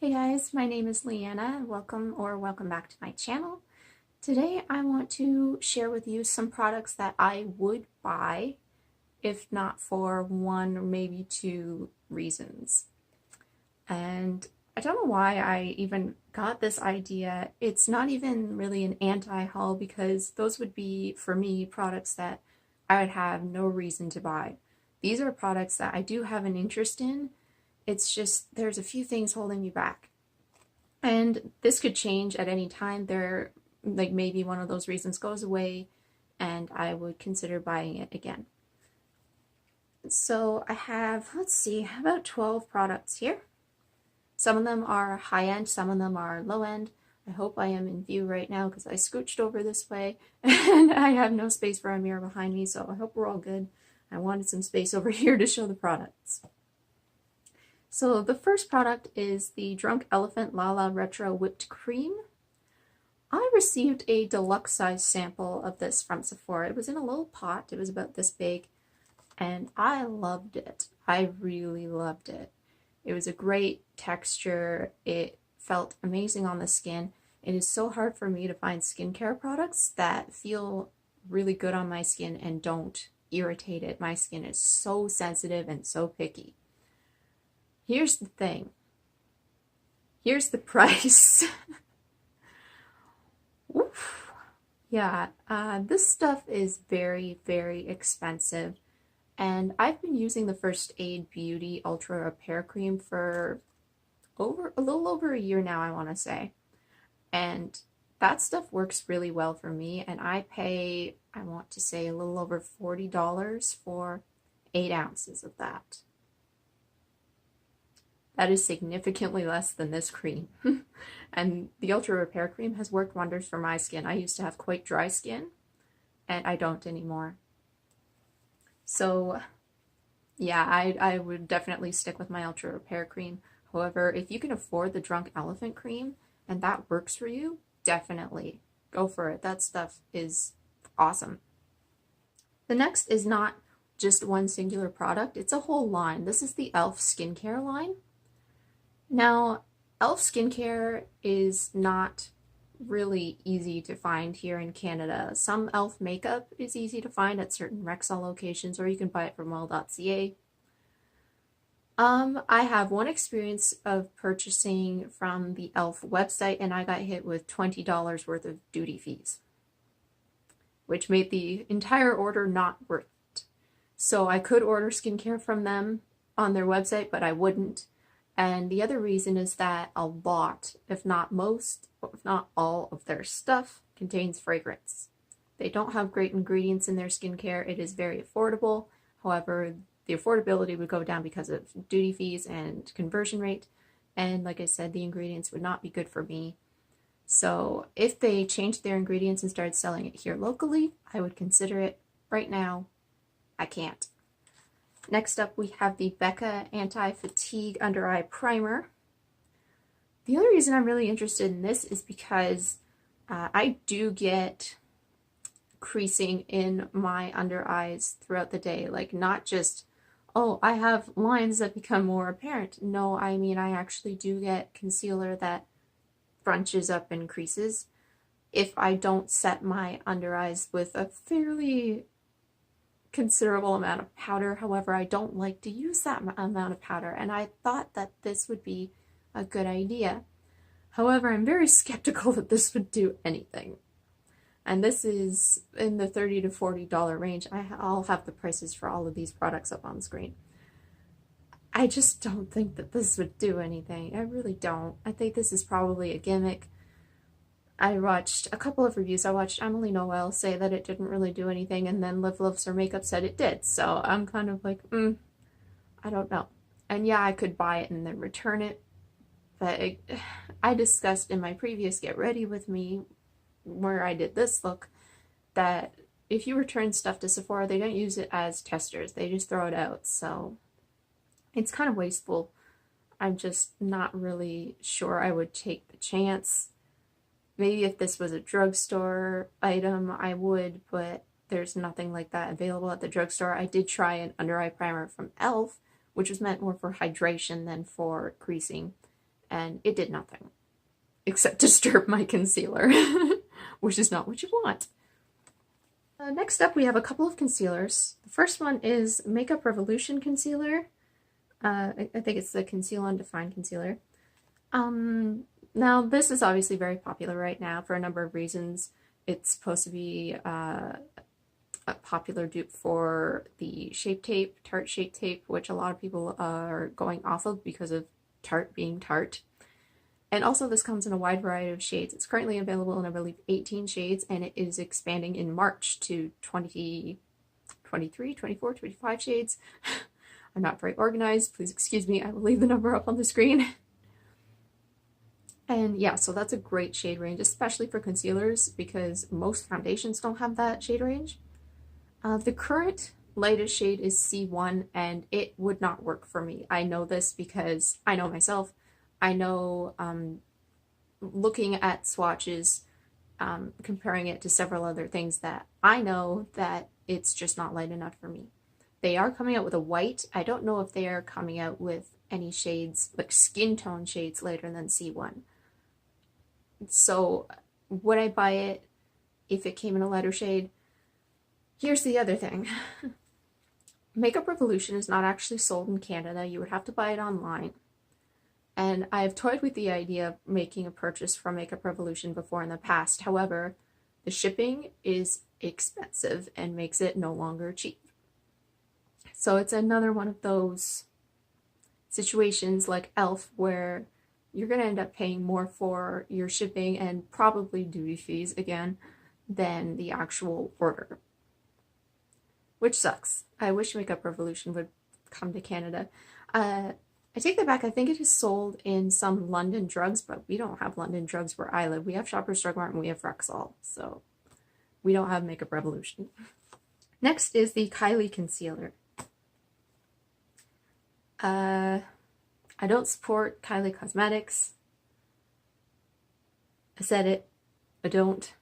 Hey guys, my name is Leanna and welcome back to my channel. Today I want to share with you some products that I would buy if not for one or maybe two reasons. And I don't know why I even got this idea. It's not even really an anti-haul because those would be, for me, products that I would have no reason to buy. These are products that I do have an interest in. It's just there's a few things holding me back. And this could change at any time. Like maybe one of those reasons goes away and I would consider buying it again. So I have, let's see, about 12 products here. Some of them are high-end, some of them are low-end. I hope I am in view right now because I scooched over this way and I have no space for a mirror behind me, so I hope we're all good. I wanted some space over here to show the products. So the first product is the Drunk Elephant Lala Retro Whipped Cream. I received a deluxe size sample of this from Sephora. It was in a little pot. It was about this big, and I loved it. I really loved it. It was a great texture. It felt amazing on the skin. It is so hard for me to find skincare products that feel really good on my skin and don't irritate it. My skin is so sensitive and so picky. Here's the thing. Here's the price. Oof. Yeah, this stuff is very, very expensive. And I've been using the First Aid Beauty Ultra Repair Cream for a little over a year now, I want to say. And that stuff works really well for me. And I pay, I want to say, a little over $40 for 8 ounces of that. That is significantly less than this cream. And the Ultra Repair Cream has worked wonders for my skin. I used to have quite dry skin, and I don't anymore. So, yeah, I would definitely stick with my Ultra Repair Cream. However, if you can afford the Drunk Elephant Cream, and that works for you, definitely go for it. That stuff is awesome. The next is not just one singular product. It's a whole line. This is the e.l.f. skincare line. Now, e.l.f. skincare is not really easy to find here in Canada. Some e.l.f. makeup is easy to find at certain Rexall locations, or you can buy it from well.ca. I have one experience of purchasing from the e.l.f. website, and I got hit with $20 worth of duty fees, which made the entire order not worth it. So I could order skincare from them on their website, but I wouldn't. And the other reason is that a lot, if not most, if not all of their stuff contains fragrance. They don't have great ingredients in their skincare. It is very affordable. However, the affordability would go down because of duty fees and conversion rate. And like I said, the ingredients would not be good for me. So if they changed their ingredients and started selling it here locally, I would consider it. Right now, I can't. Next up, we have the Becca Anti-Fatigue Under Eye Primer. The only reason I'm really interested in this is because I do get creasing in my under eyes throughout the day. Like, not just, oh, I have lines that become more apparent. No, I mean, I actually do get concealer that bunches up and creases if I don't set my under eyes with a fairly considerable amount of powder. However, I don't like to use that amount of powder, and I thought that this would be a good idea. However, I'm very skeptical that this would do anything. And this is in the $30 to $40 range. I'll have the prices for all of these products up on the screen. I just don't think that this would do anything. I really don't. I think this is probably a gimmick. I watched a couple of reviews. I watched Emily Noel say that it didn't really do anything, and then Liv Loves Her Makeup said it did. So I'm kind of like, I don't know. And yeah, I could buy it and then return it. But I discussed in my previous Get Ready With Me, where I did this look, that if you return stuff to Sephora, they don't use it as testers. They just throw it out. So it's kind of wasteful. I'm just not really sure I would take the chance. Maybe if this was a drugstore item, I would, but there's nothing like that available at the drugstore. I did try an under eye primer from e.l.f., which was meant more for hydration than for creasing, and it did nothing except disturb my concealer, which is not what you want. Next up, we have a couple of concealers. The first one is Makeup Revolution Concealer. I think it's the Conceal Undefined Concealer. Now, this is obviously very popular right now for a number of reasons. It's supposed to be a popular dupe for the Shape Tape, Tarte Shape Tape, which a lot of people are going off of because of Tarte being Tarte. And also this comes in a wide variety of shades. It's currently available in, I believe, 18 shades, and it is expanding in March to 20, 23, 24, 25 shades. I'm not very organized. Please excuse me. I will leave the number up on the screen. And yeah, so that's a great shade range, especially for concealers, because most foundations don't have that shade range. The current lightest shade is C1, and it would not work for me. I know this because I know myself. I know, looking at swatches, comparing it to several other things, that I know that it's just not light enough for me. They are coming out with a white. I don't know if they are coming out with any shades, like skin tone shades, lighter than C1. So would I buy it if it came in a lighter shade? Here's the other thing. Makeup Revolution is not actually sold in Canada. You would have to buy it online. And I've toyed with the idea of making a purchase from Makeup Revolution before in the past. However, the shipping is expensive and makes it no longer cheap. So it's another one of those situations like e.l.f. where you're going to end up paying more for your shipping and probably duty fees again than the actual order. Which sucks. I wish Makeup Revolution would come to Canada. I take that back. I think it is sold in some London drugs, but we don't have London drugs where I live. We have Shoppers Drug Mart and we have Rexall, so we don't have Makeup Revolution. Next is the Kylie Concealer. I don't support Kylie Cosmetics. I said it. I don't.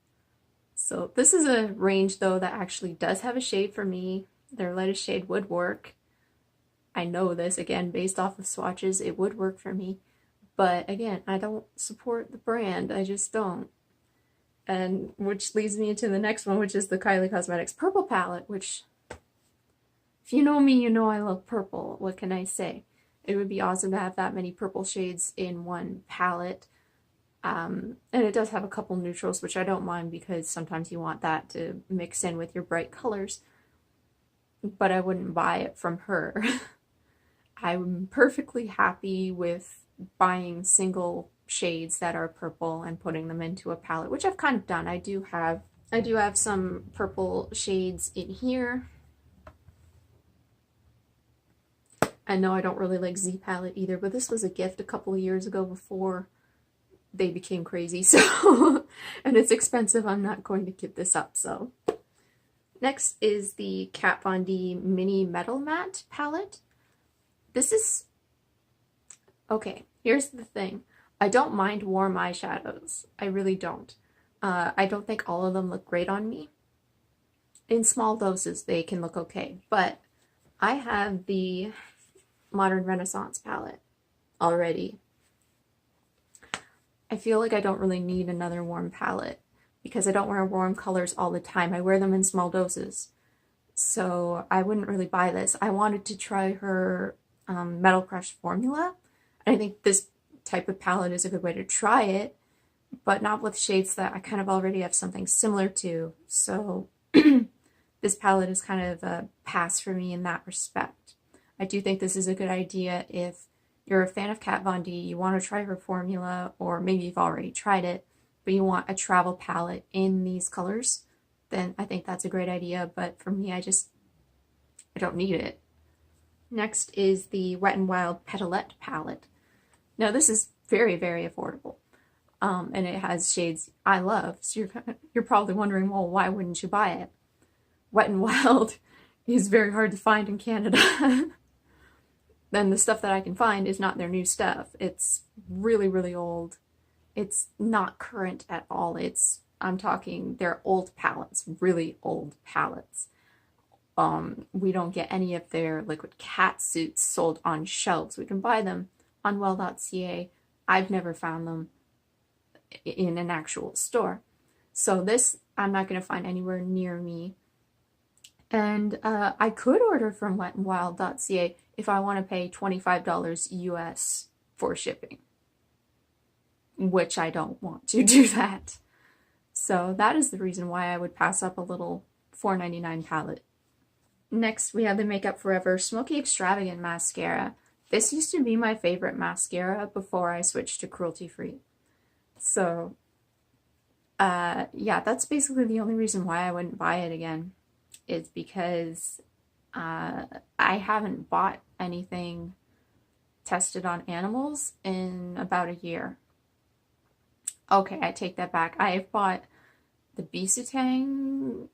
So this is a range, though, that actually does have a shade for me. Their lightest shade would work. I know this, again, based off of swatches, it would work for me. But again, I don't support the brand. I just don't. And which leads me into the next one, which is the Kylie Cosmetics Purple Palette, which, if you know me, you know I love purple. What can I say? It would be awesome to have that many purple shades in one palette. And it does have a couple neutrals, which I don't mind because sometimes you want that to mix in with your bright colors. But I wouldn't buy it from her. I'm perfectly happy with buying single shades that are purple and putting them into a palette, which I've kind of done. I do have some purple shades in here. And no, I don't really like Z palette either, but this was a gift a couple of years ago before they became crazy, so and it's expensive. I'm not going to give this up. So next is the Kat Von D Mini MetalMatte palette. This is okay. Here's the thing. I don't mind warm eyeshadows. I really don't. I don't think all of them look great on me. In small doses, they can look okay, but I have the Modern Renaissance palette already. I feel like I don't really need another warm palette because I don't wear warm colors all the time. I wear them in small doses. So I wouldn't really buy this. I wanted to try her Metal Crush formula. And I think this type of palette is a good way to try it, but not with shades that I kind of already have something similar to. So this palette is kind of a pass for me in that respect. I do think this is a good idea if you're a fan of Kat Von D, you want to try her formula, or maybe you've already tried it, but you want a travel palette in these colors, then I think that's a great idea. But for me, I don't need it. Next is the Wet n Wild Petalette palette. Now this is very, very affordable. And it has shades I love. So you're probably wondering, well, why wouldn't you buy it? Wet n Wild is very hard to find in Canada. Then the stuff that I can find is not their new stuff. It's really, really old. It's not current at all. I'm talking their old palettes, really old palettes. We don't get any of their liquid cat suits sold on shelves. We can buy them on well.ca. I've never found them in an actual store. So this I'm not going to find anywhere near me. And I could order from wetandwild.ca if I want to pay $25 US for shipping, which I don't want to do that. So that is the reason why I would pass up a little $4.99 palette. Next, we have the Makeup Forever Smoky Extravagant Mascara. This used to be my favorite mascara before I switched to cruelty-free. So, yeah, that's basically the only reason why I wouldn't buy it again, is because I haven't bought anything tested on animals in about a year. Okay, I take that back. I have bought the Bisutang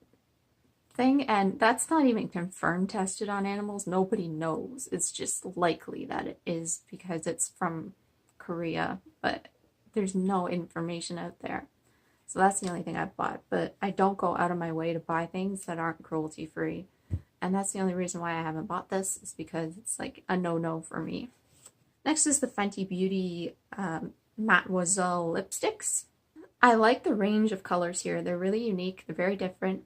thing, and that's not even confirmed tested on animals. Nobody knows. It's just likely that it is because it's from Korea, but there's no information out there. So that's the only thing I've bought, but I don't go out of my way to buy things that aren't cruelty-free. And that's the only reason why I haven't bought this, is because it's like a no-no for me. Next is the Fenty Beauty Mattemoiselle lipsticks. I like the range of colors here. They're really unique. They're very different.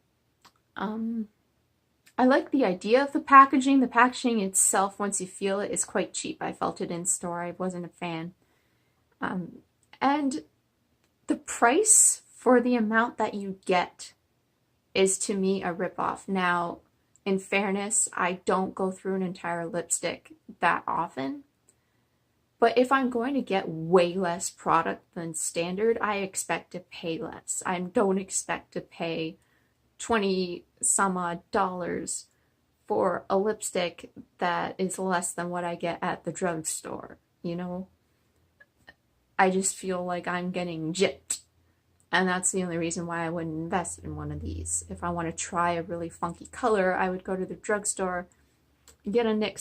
I like the idea of the packaging. The packaging itself, once you feel it, is quite cheap. I felt it in store. I wasn't a fan. And the price for the amount that you get is, to me, a ripoff. Now, in fairness, I don't go through an entire lipstick that often. But if I'm going to get way less product than standard, I expect to pay less. I don't expect to pay 20 some odd dollars for a lipstick that is less than what I get at the drugstore, you know? I just feel like I'm getting gypped. And that's the only reason why I wouldn't invest in one of these. If I want to try a really funky color, I would go to the drugstore, get a NYX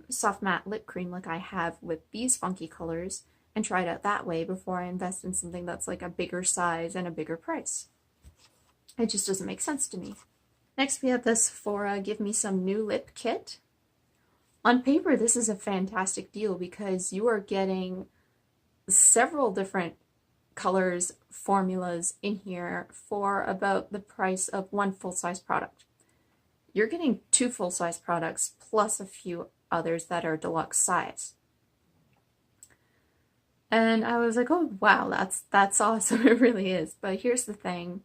soft matte lip cream like I have with these funky colors, and try it out that way before I invest in something that's like a bigger size and a bigger price. It just doesn't make sense to me. Next, we have the Sephora Give Me Some New Lip Kit. On paper, this is a fantastic deal because you are getting several different colors, formulas in here for about the price of one full-size product. You're getting 2 full-size products plus a few others that are deluxe size. And I was like, oh wow, that's awesome. It really is. But here's the thing.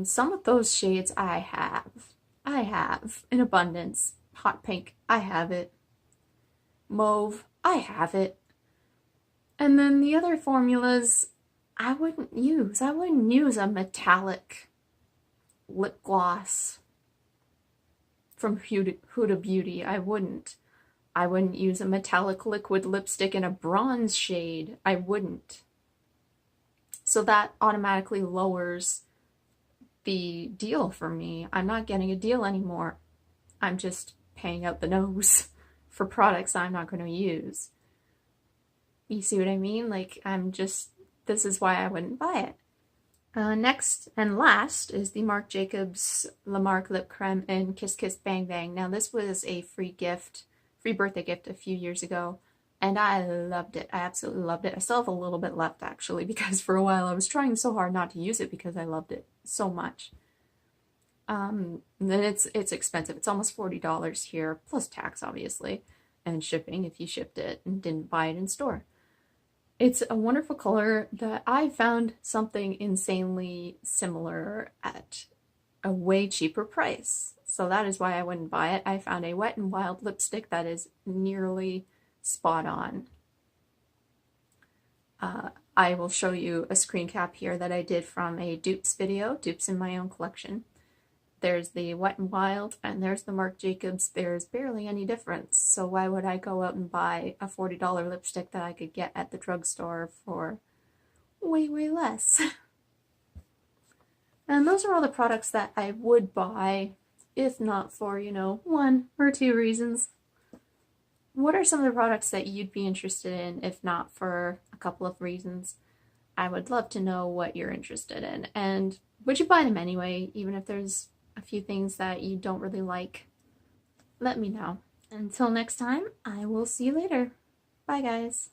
Some of those shades I have in abundance. Hot pink, I have it. Mauve, I have it. And then the other formulas I wouldn't use. I wouldn't use a metallic lip gloss from Huda Beauty. I wouldn't. I wouldn't use a metallic liquid lipstick in a bronze shade. I wouldn't. So that automatically lowers the deal for me. I'm not getting a deal anymore. I'm just paying out the nose for products I'm not going to use. You see what I mean? Like, this is why I wouldn't buy it. Next and last is the Marc Jacobs La Marque Lip Creme in Kiss Kiss Bang Bang. Now, this was a free birthday gift a few years ago, and I loved it. I absolutely loved it. I still have a little bit left, actually, because for a while I was trying so hard not to use it because I loved it so much. And then it's expensive. It's almost $40 here, plus tax, obviously, and shipping if you shipped it and didn't buy it in store. It's a wonderful color that I found something insanely similar at a way cheaper price. So that is why I wouldn't buy it. I found a Wet n Wild lipstick that is nearly spot on. I will show you a screen cap here that I did from a dupes video, dupes in my own collection. There's the Wet n Wild and there's the Marc Jacobs. There's barely any difference. So why would I go out and buy a $40 lipstick that I could get at the drugstore for way, way less? And those are all the products that I would buy, if not for, 1 or 2 reasons. What are some of the products that you'd be interested in, if not for a couple of reasons? I would love to know what you're interested in. And would you buy them anyway, even if there's a few things that you don't really like? Let me know. Until next time, I will see you later. Bye, guys.